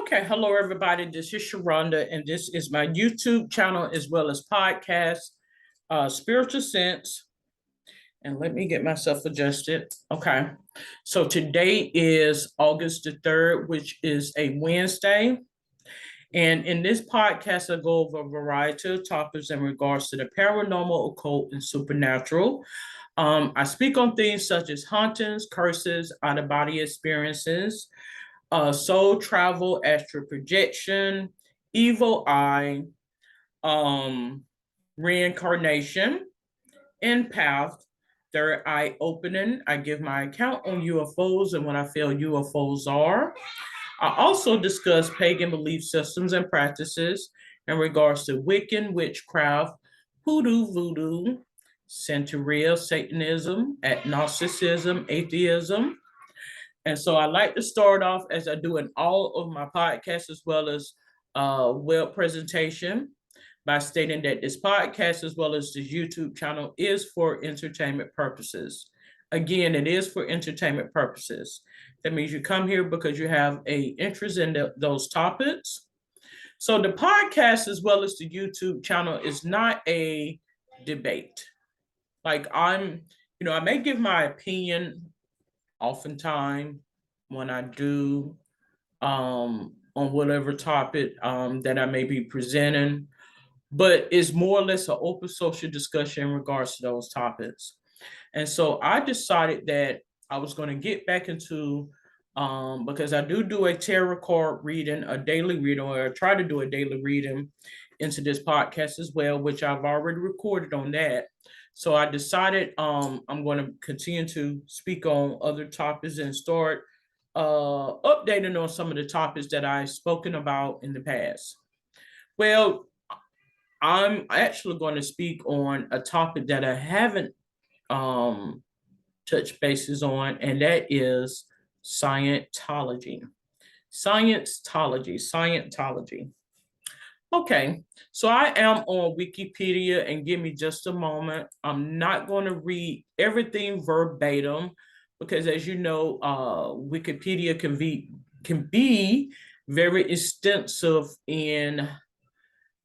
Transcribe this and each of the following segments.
Okay, hello everybody. This is Sharonda, and this is my YouTube channel as well as podcast, Spiritual Sense. And let me get myself adjusted. Okay, so today is August the 3rd, which is a Wednesday. And in this podcast, I go over a variety of topics in regards to the paranormal, occult, and supernatural. I speak on things such as hauntings, curses, out of body experiences, soul travel, astral projection, evil eye, um, reincarnation, empath, third eye opening. I give my account on UFOs and what I feel UFOs are. I also discuss pagan belief systems and practices in regards to Wiccan, witchcraft, hoodoo, voodoo, Santeria, Satanism, agnosticism, atheism, and so I like to start off as I do in all of my podcasts as well as web presentation by stating that this podcast as well as this YouTube channel is for entertainment purposes. Again, it is for entertainment purposes. That means you come here because you have a interest in those topics. So the podcast as well as the YouTube channel is not a debate. Like I may give my opinion oftentimes when I do on whatever topic that I may be presenting, but it's more or less an open social discussion in regards to those topics. And so I decided that I was going to get back into because I do a tarot card reading, a daily reading, or I try to do a daily reading into this podcast as well, which I've already recorded on that. So I decided I'm going to continue to speak on other topics and start updating on some of the topics that I've spoken about in the past. Well, I'm actually going to speak on a topic that I haven't touched bases on, and that is Scientology. Scientology. Okay, so I am on Wikipedia, and give me just a moment. I'm not going to read everything verbatim because, as you know, Wikipedia can be very extensive in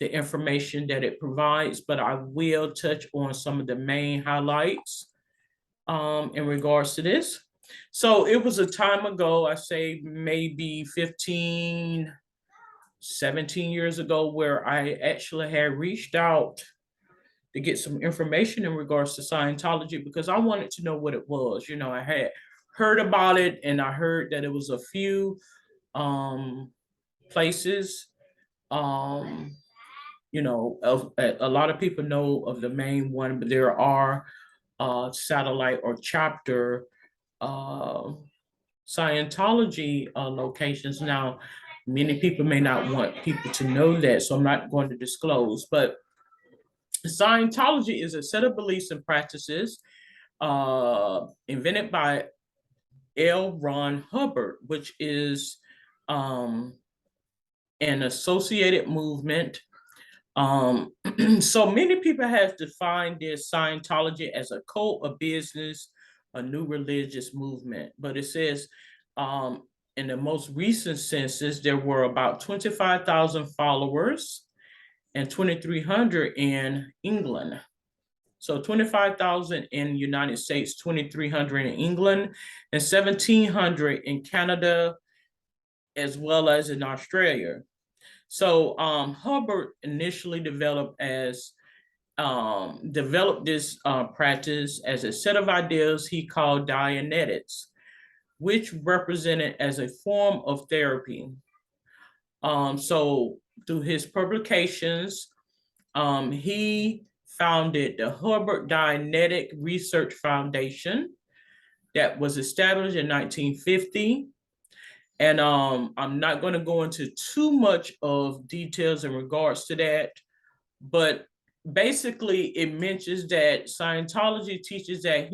the information that it provides, but I will touch on some of the main highlights in regards to this. So it was a time ago, I say maybe 15, 17 years ago, where I actually had reached out to get some information in regards to Scientology because I wanted to know what it was. I had heard about it and I heard that it was a few places. A lot of people know of the main one, but there are satellite or chapter uh, Scientology locations. Now, many people may not want people to know that, so I'm not going to disclose. But Scientology is a set of beliefs and practices invented by L. Ron Hubbard, which is an associated movement. So many people have defined this Scientology as a cult, a business, a new religious movement. But it says in the most recent census, there were about 25,000 followers and 2,300 in England. So 25,000 in the United States, 2,300 in England, and 1,700 in Canada, as well as in Australia. So Hubbard initially developed this practice as a set of ideas he called Dianetics, which represented as a form of therapy. So through his publications, he founded the Hubbard Dianetic Research Foundation that was established in 1950. And I'm not going to go into too much of details in regards to that, but basically it mentions that Scientology teaches that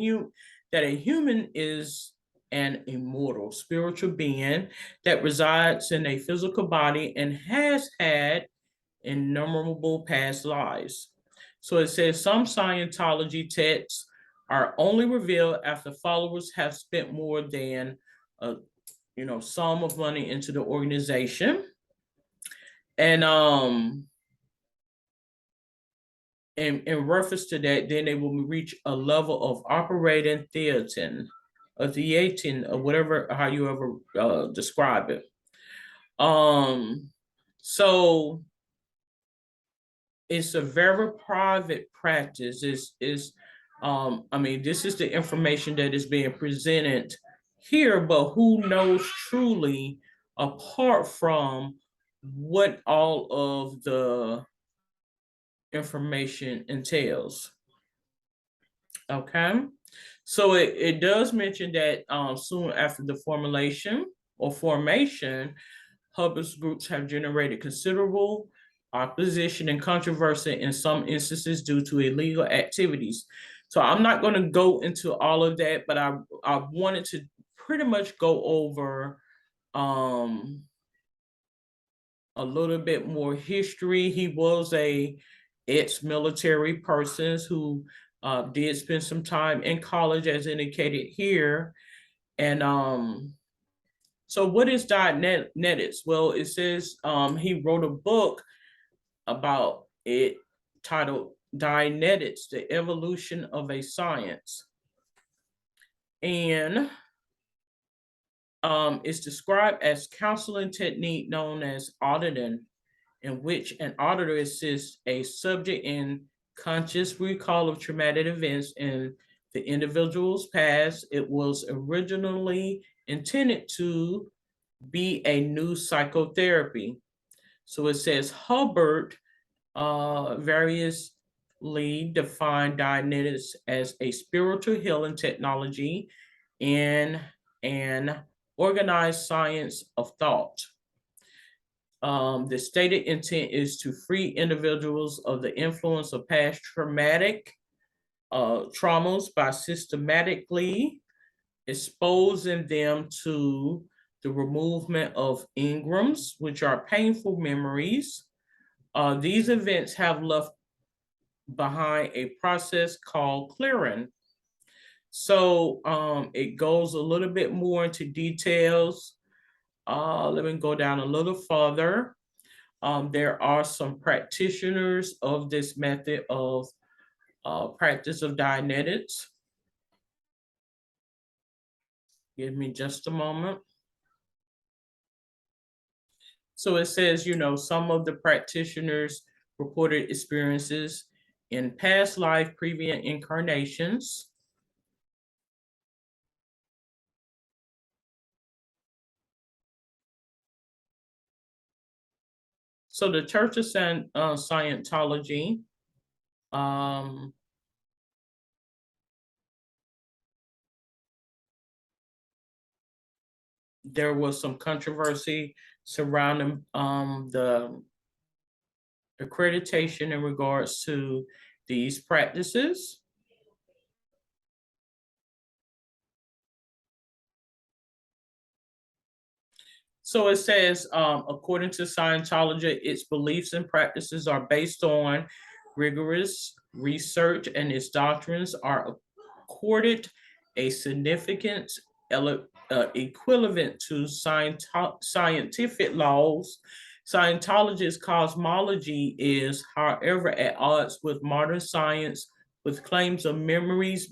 a human is an immortal spiritual being that resides in a physical body and has had innumerable past lives. So it says some Scientology texts are only revealed after followers have spent more than sum of money into the organization. And in reference to that, then they will reach a level of operating theatin, or theatin, or whatever, how you ever describe it. So it's a very private practice. I mean, this is the information that is being presented here, but who knows truly, apart from what all of the information entails. Okay. So it does mention that soon after the formation, Hubbard's groups have generated considerable opposition and controversy in some instances due to illegal activities. So I'm not going to go into all of that, but I wanted to pretty much go over a little bit more history. He was a ex-military person who did spend some time in college, as indicated here. And so what is Dianetics? Well, it says he wrote a book about it titled Dianetics, The Evolution of a Science. And it's described as counseling technique known as auditing, in which an auditor assists a subject in conscious recall of traumatic events in the individual's past. It was originally intended to be a new psychotherapy. So it says Hubbard variously defined Dianetics as a spiritual healing technology and an organized science of thought. The stated intent is to free individuals of the influence of past traumatic traumas by systematically exposing them to the removal of engrams, which are painful memories. These events have left behind a process called clearing. So it goes a little bit more into details. Let me go down a little further. There are some practitioners of this method of practice of Dianetics. Give me just a moment. So it says, some of the practitioners reported experiences in past life, previous incarnations. So the Church of Scientology, there was some controversy surrounding the accreditation in regards to these practices. So it says, according to Scientology, its beliefs and practices are based on rigorous research, and its doctrines are accorded a significant equivalent to scientific laws. Scientology's cosmology is, however, at odds with modern science, with claims of memories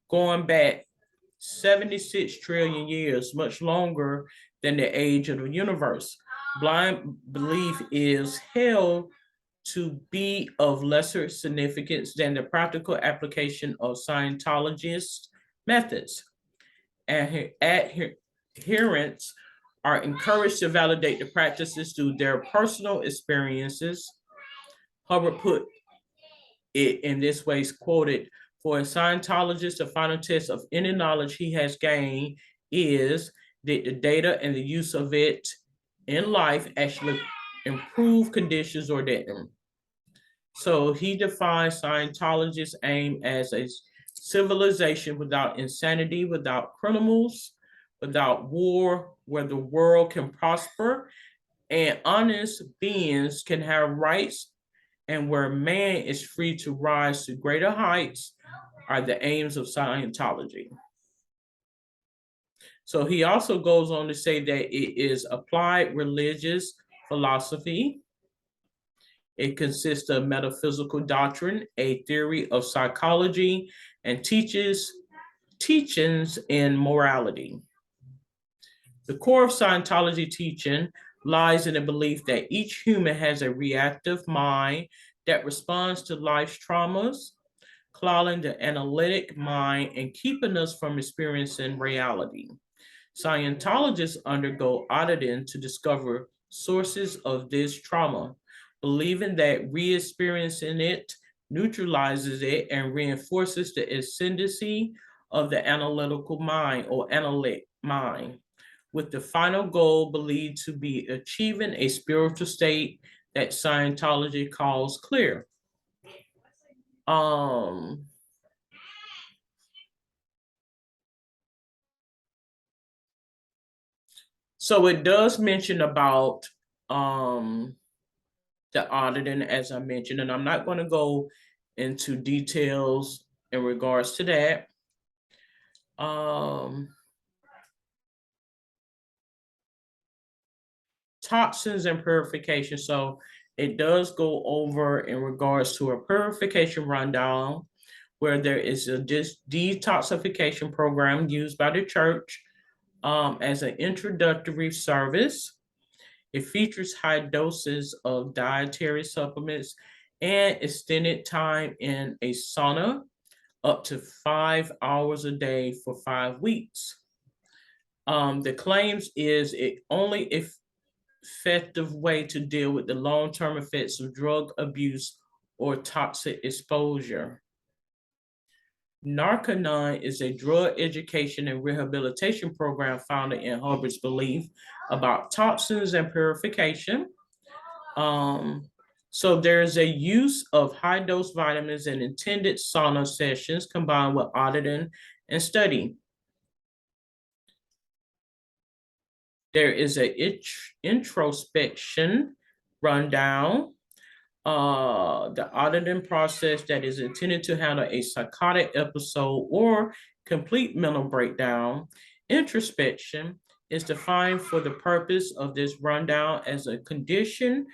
going back 76 trillion years, much longer than the age of the universe. Blind belief is held to be of lesser significance than the practical application of Scientologist methods. And adherents are encouraged to validate the practices through their personal experiences. Hubbard put it in this way, quoted, for a Scientologist, the final test of any knowledge he has gained is that the data and the use of it in life actually improve conditions or didn't. So he defines Scientology's aim as a civilization without insanity, without criminals, without war, where the world can prosper and honest beings can have rights, and where man is free to rise to greater heights, are the aims of Scientology. So he also goes on to say that it is applied religious philosophy. It consists of metaphysical doctrine, a theory of psychology, and teaches teachings in morality. The core of Scientology teaching lies in the belief that each human has a reactive mind that responds to life's traumas, clouding the analytic mind and keeping us from experiencing reality. Scientologists undergo auditing to discover sources of this trauma, believing that re-experiencing it neutralizes it and reinforces the ascendancy of the analytical mind or analytic mind, with the final goal believed to be achieving a spiritual state that Scientology calls clear. Um, so it does mention about um, the auditing, as I mentioned, and I'm not going to go into details in regards to that. Um, Toxins and purification. So it does go over in regards to a purification rundown where there is a detoxification program used by the church as an introductory service. It features high doses of dietary supplements and extended time in a sauna up to 5 hours a day for 5 weeks. The claims is it only effective way to deal with the long-term effects of drug abuse or toxic exposure. Narconon is a drug education and rehabilitation program founded in Hubbard's belief about toxins and purification. Um, so there's a use of high dose vitamins and intended sauna sessions combined with auditing and study. There is a introspection rundown, the auditing process that is intended to handle a psychotic episode or complete mental breakdown. Introspection is defined for the purpose of this rundown as a condition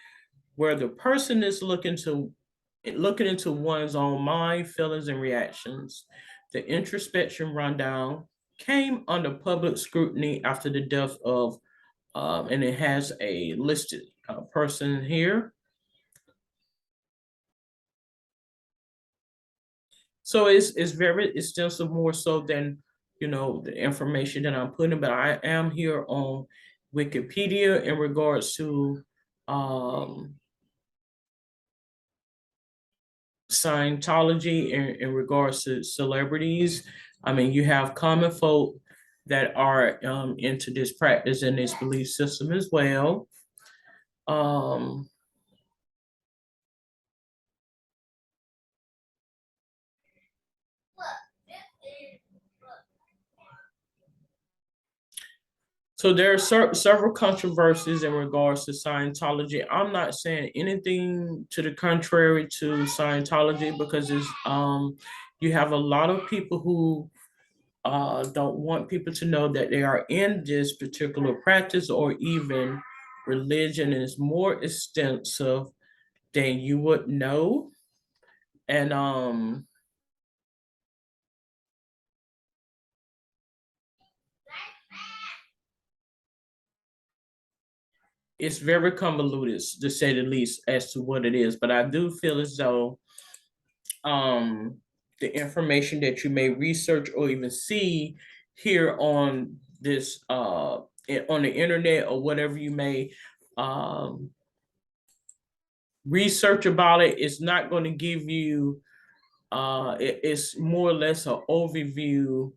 where the person is looking into one's own mind, feelings, and reactions. The introspection rundown came under public scrutiny after the death of, and it has a listed person here. So it's very extensive, more so than the information that I'm putting, but I am here on Wikipedia in regards to um, Scientology in regards to celebrities. I mean, you have common folk that are into this practice and this belief system as well. Um, so there are several controversies in regards to Scientology. I'm not saying anything to the contrary to Scientology because you have a lot of people who don't want people to know that they are in this particular practice or even religion is more extensive than you would know. And it's very convoluted to say the least as to what it is. But I do feel as though um, the information that you may research or even see here on this on the internet or whatever you may um, research about it is not going to give you it's more or less an overview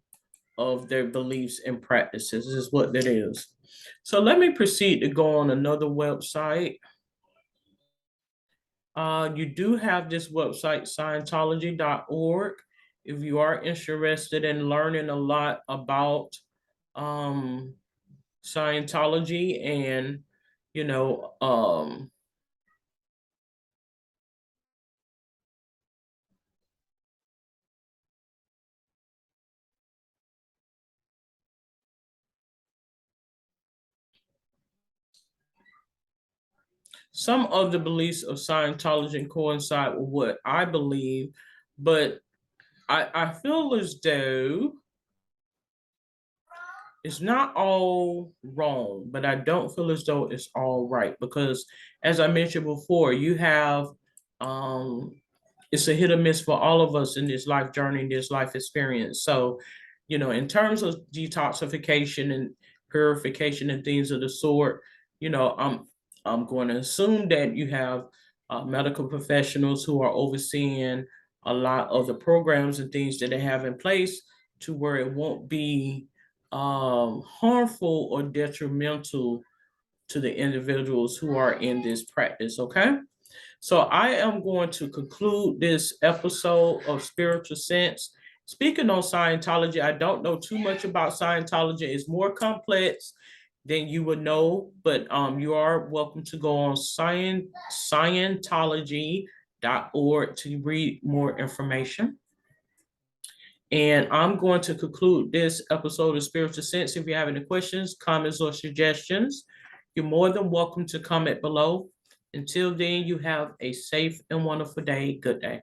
of their beliefs and practices is what that is. So let me proceed to go on another website. You do have this website, Scientology.org. If you are interested in learning a lot about um, Scientology and, you know, some of the beliefs of Scientology coincide with what I believe, but I feel as though it's not all wrong, but I don't feel as though it's all right because, as I mentioned before, you have um, it's a hit or miss for all of us in this life journey, this life experience. So, in terms of detoxification and purification and things of the sort, I'm going to assume that you have medical professionals who are overseeing a lot of the programs and things that they have in place to where it won't be harmful or detrimental to the individuals who are in this practice. Okay. So I am going to conclude this episode of Spiritual Sense. Speaking on Scientology, I don't know too much about Scientology. It's more complex than you would know, but you are welcome to go on Scientology.org to read more information. And I'm going to conclude this episode of Spiritual Sense. If you have any questions, comments, or suggestions, you're more than welcome to comment below. Until then, you have a safe and wonderful day. Good day.